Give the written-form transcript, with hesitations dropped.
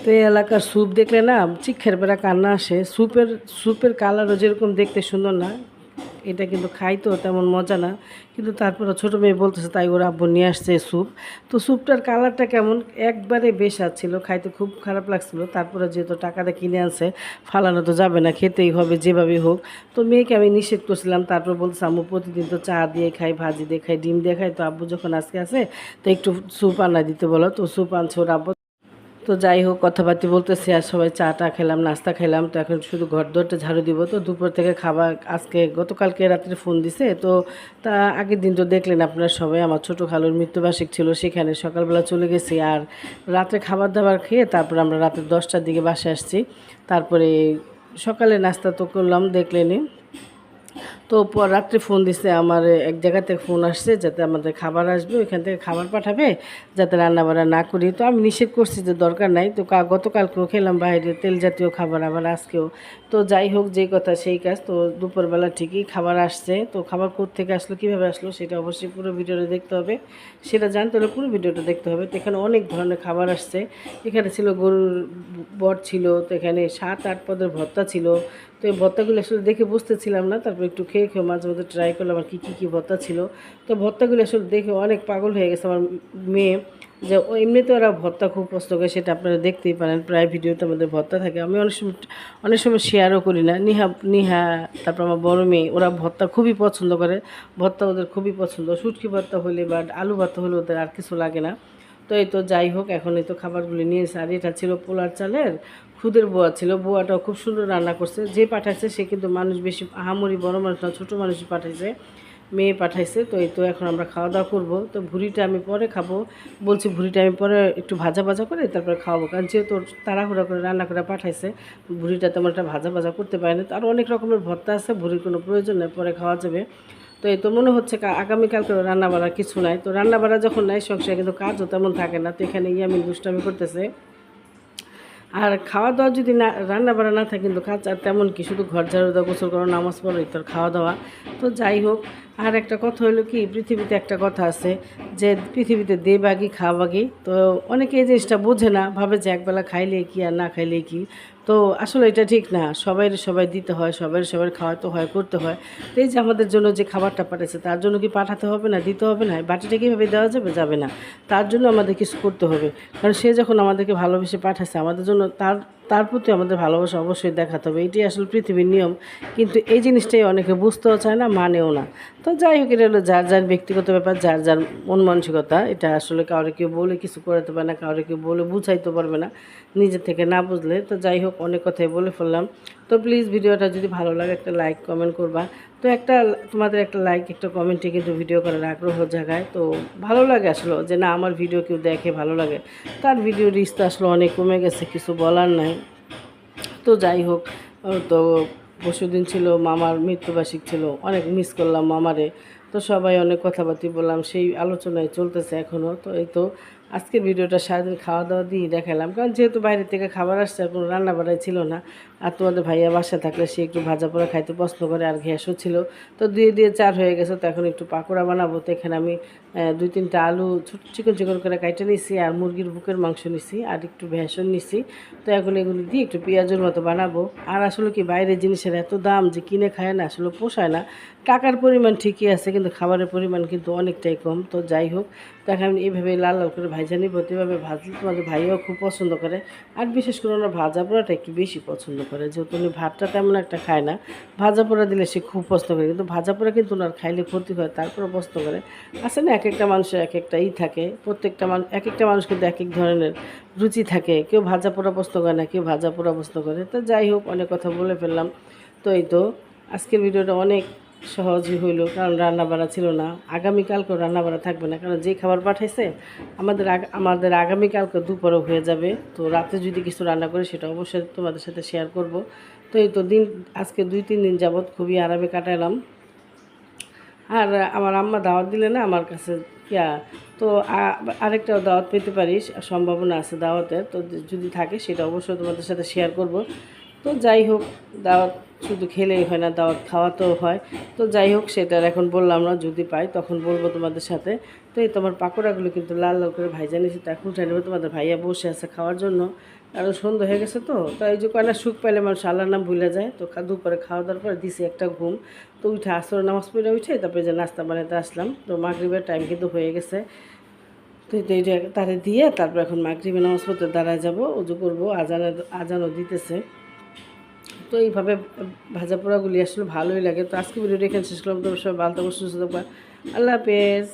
তো এই এলাকার স্যুপ দেখলে না চিক্ষের বেড়া কান্না আসে। স্যুপের কালারও যেরকম দেখতে সুন্দর না, এটা কিন্তু খাই তো তেমন মজা না, কিন্তু তারপরে ছোটো মেয়ে বলতেছে তাই ওর আব্বু নিয়ে আসছে স্যুপ। তো স্যুপটার কালারটা কেমন একবারে বেশাদ ছিল, খাইতে খুব খারাপ লাগছিল। তারপরে যেহেতু টাকাটা কিনে আনছে, ফালানো তো যাবে না, খেতেই হবে যেভাবেই হোক। তো মেয়েকে আমি নিষেধ করছিলাম, তারপর বলতেছে আম্মু প্রতিদিন তো চা দিয়ে খাই, ভাজি দিয়ে খাই, ডিম দিয়ে খাই, তো আব্বু যখন আজকে আসে তো একটু স্যুপ আনা দিতে বলো। তো স্যুপ আনছে ওর আব্বু। তো যাই হোক কথাবার্তা বলতেছি আর সবাই চা টা খেলাম, নাস্তা খেলাম। তো এখন শুধু ঘর দরটা ঝাড়ু দিব। তো দুপুর থেকে খাবার আজকে গতকালকে রাত্রে ফোন দিছে। তো তা আগের দিন তো দেখলেন আপনারা সবাই, আমার ছোটো খালুর মৃত্যুবার্ষিক ছিল, সেখানে সকালবেলা চলে গেছি। আর রাত্রে খাবার দাবার খেয়ে তারপর আমরা রাতে 10টার দিকে বাসায় আসছি। তারপরে সকালে নাস্তা তো করলাম দেখলেনই। তো রাত্রে ফোন দিছে আমার, এক জায়গা থেকে ফোন আসছে যাতে আমাদের খাবার আসবে, ওইখান থেকে খাবার পাঠাবে যাতে রান্নাবান্না না করি। তো আমি নিষেধ করছি যে দরকার নাই। তো গতকালকেও খেলাম বাইরে তেল জাতীয় খাবার, আবার আজকেও। তো যাই হোক, যেই কথা সেই কাজ। তো দুপুরবেলা ঠিকই খাবার আসছে। তো খাবার কোত্থেকে আসলো, কীভাবে আসলো, সেটা অবশ্যই পুরো ভিডিওটা দেখতে হবে। সেটা জানতে হলে পুরো ভিডিওটা দেখতে হবে। তো এখানে অনেক ধরনের খাবার আসছে। এখানে ছিল গরুর বট ছিল, তো এখানে 7-8 পদের ভর্তা ছিল। তো এই ভর্তাগুলো আসলে দেখে বুঝতেছিলাম না, তারপর একটু খেয়ে খেয়ে মাঝে মধ্যে ট্রাই করলাম আর কী ভর্তা ছিল। তো ভর্তাগুলো আসলে দেখে অনেক পাগল হয়ে গেছে আমার মেয়ে, যে এমনিতে ওরা ভর্তা খুব পছন্দ করে, সেটা আপনারা দেখতেই পারেন, প্রায় ভিডিওতে আমাদের ভর্তা থাকে। আমি অনেক সময় শেয়ারও করি না। নিহা তারপর আমার বড় মেয়ে, ওরা ভর্তা খুবই পছন্দ করে। ভর্তা ওদের খুবই পছন্দ, শুটকি ভর্তা হলে বা আলু ভর্তা হলে ওদের আর কিছু লাগে না। তো এই তো যাই হোক, এখন এই তো খাবারগুলি নিয়েছে। আর এটা ছিল পোলার চালের খুদের বোয়া ছিল, বোয়াটাও খুব সুন্দর রান্না করছে। যে পাঠাইছে সে কিন্তু মানুষ বেশি আহামরি বড় মানুষ না, ছোটো মানুষই পাঠাইছে, মেয়ে পাঠাইছে। তো এই তো এখন আমরা খাওয়া দাওয়া করবো। তো ভুড়িটা আমি পরে খাবো বলছি, ভুড়িটা আমি পরে একটু ভাজা ভাজা করে তারপরে খাওয়াবো, কারণ যেহেতু তাড়াহুড়া করে রান্না করে পাঠাইছে, ভুড়িটা তেমন একটা ভাজা ভাজা করতে পারে না। তো আরও অনেক রকমের ভর্তা আছে, ভুড়ির কোনো প্রয়োজন নেই, পরে খাওয়া যাবে। তো এই তো মনে হচ্ছে আগামীকালকে রান্না বাড়া কিছু নাই। তো রান্না বাড়া যখন নাই সংসারে কিন্তু কাজও তেমন থাকে না। তো এখানে ইয়ামিন দুষ্টামি করতেছে। আর খাওয়া দাওয়া যদি না, রান্না বান্না না থাকে কিন্তু কাজ আর তেমন কি, শুধু ঘর ঝাড়ু দেওয়া, গোসল করা, নামাজ পড়া, তোর খাওয়া দাওয়া। তো যাই হোক, আর একটা কথা হলো কি, পৃথিবীতে একটা কথা আছে যে পৃথিবীতে দে বাগি খা বাগি। তো অনেকে এই জিনিসটা বোঝে না, ভাবে যে একবেলা খাইলে কি আর না খাইলে কি। তো আসলে এটা ঠিক না, সবাই দিতে হয়, সবাই খাওয়াতে হয়, করতে হয়। তো এই যে আমাদের জন্য যে খাবারটা পাঠাচ্ছে, তার জন্য কি পাঠাতে হবে না, দিতে হবে না? বাটিটা কীভাবে দেওয়া যাবে, যাবে না। তার জন্য আমাদের কিছু করতে হবে, কারণ সে যখন আমাদেরকে ভালোবেসে পাঠাচ্ছে আমাদের জন্য, তার তার প্রতি আমাদের ভালোবাসা অবশ্যই দেখাতে হবে। এটাই আসলে পৃথিবীর নিয়ম। কিন্তু এই জিনিসটাই অনেকে বুঝতেও চায় না, মানেও না। তো যাই হোক, এটা হলো যার যার ব্যক্তিগত ব্যাপার, যার যার মন মানসিকতা। এটা আসলে কাউরে কেউ বলে কিছু করাতে পারে না, কাউরে কেউ বলে বুঝাইতে পারবে না নিজের থেকে না বুঝলে। তো যাই হোক, অনেক কথাই বলে ফেললাম। তো প্লিজ ভিডিওটা যদি ভালো লাগে একটা লাইক কমেন্ট করবা। তো তোমাদের একটা লাইক একটা কমেন্টে কিন্তু ভিডিও করার আগ্রহ জাগায়। তো ভালো লাগে আসলে যে না, আমার ভিডিও কেউ দেখে, ভালো লাগে। তার ভিডিও রিচ তো আসলে অনেক কমে গেছে, কিছু বলার নাই। তো যাই হোক, তো পরশুদিন ছিল মামার মৃত্যুবার্ষিক ছিল, অনেক মিস করলাম মামারে। তো সবাই অনেক কথাবার্তা বললাম, সেই আলোচনায় চলতেছে এখনও। তো এই তো আজকের ভিডিওটা সারাদিন খাওয়া দাওয়া দিয়ে দেখালাম, কারণ যেহেতু বাইরে থেকে খাবার আসছে, কোনো রান্না বাড়াই ছিল না। আর তোমাদের ভাইয়া বাসা থাকলে সে একটু ভাজা পোড়া খাইতে পছন্দ করে, আর গ্যাসও ছিল। তো 2 দিয়ে 4 হয়ে গেছে। তো এখন একটু পাকোড়া বানাবো। তো এখানে আমি 2-3টা আলু চিকন করে কাইটে নিছি, আর মুরগির বুকের মাংস নিছি, আর একটু ভেষণ নিছি। তো এখন এগুলো দিয়ে একটু পেঁয়াজের মতো বানাবো। আর আসলে কি, বাইরের জিনিসের এত দাম যে কিনে খায় না, আসলে পোষায় না। টাকার পরিমাণ ঠিকই আছে, কিন্তু খাবারের পরিমাণ কিন্তু অনেকটাই কম। তো যাই হোক, তো এখন আমি এইভাবে লাল লাল করে ভাজা নিব। এভাবে ভাজলে তোমাদের ভাইও খুব পছন্দ করে। আর বিশেষ করে ওনার ভাজা পোড়াটা একটু বেশি পছন্দ করে, যেহেতু উনি ভাতটা তেমন একটা খায় না। ভাজা পোড়া দিলে সে খুব পছন্দ করে, কিন্তু ভাজা পোড়া কিন্তু ওনার খাইলে ক্ষতি হয়, তারপরেও পছন্দ করে। আসলে না, এক একটা মানুষের এক একটা থাকে, প্রত্যেকটা মানুষ এক একটা মানুষ কিন্তু এক এক ধরনের রুচি থাকে। কেউ ভাজা পোড়া পছন্দ করে না, কেউ ভাজা পোড়া পছন্দ করে। তো যাই হোক, অনেক কথা বলে ফেললাম। তো এই তো আজকের ভিডিওটা অনেক সহজই হইলো, কারণ রান্না বাড়া ছিল না। আগামীকালকেও রান্না বাড়া থাকবে না, কারণ যে খাবার পাঠাইছে আমাদের আগামীকালকে দুপুরও হয়ে যাবে। তো রাতে যদি কিছু রান্না করি সেটা অবশ্যই তোমাদের সাথে শেয়ার করব। তো এই তো আজকে 2-3 দিন যাবৎ খুবই আরামে কাটালাম। আর আমার আম্মা দাওয়াত দিলে না আমার কাছে ইয়া, তো আরেকটাও দাওয়াত পেতে পারিস, সম্ভাবনা আছে দাওয়াতের। তো যদি থাকে সেটা অবশ্যই তোমাদের সাথে শেয়ার করব। তো যাই হোক, দাওয়াত শুধু খেলেই হয় না, দাওয়াত খাওয়াতেও হয়। তো যাই হোক, সেটার এখন বললাম না, যদি পাই তখন বলবো তোমাদের সাথে। তো এই তোমার পাকোড়াগুলো কিন্তু লাল লাল করে ভাইজা নিয়েছি, তো এখন উঠে নেবে। তোমাদের ভাইয়া বসে আছে খাওয়ার জন্য। কারণ সন্ধ্যা হয়ে গেছে তো তাই এই যে কয়না সুখ পাইলে মানুষ আল্লাহর নাম ভুলে যায়। তো দুপুরে খাওয়া দাওয়ার পরে দিছি একটা ঘুম। তো উঠে আসর নামাজ পড়ে উঠে তারপরে যে নাস্তা বানাতে আসলাম। তো মাগরিবের টাইম কিন্তু হয়ে গেছে। তো এইটা তারে দিয়ে তারপর এখন মাগরিবের নামাজ পড়তে দাঁড়ায় যাব, উজু করবো, আজানও দিতেছে। তো এইভাবে ভাজা পোড়াগুলি আসলে ভালোই লাগে। তো আজকে ভিডিওটা এখানে শেষ করলাম। তোমার সবাই ভালো থাকো, সুস্থ থাকবা। আল্লাহ হাফেজ।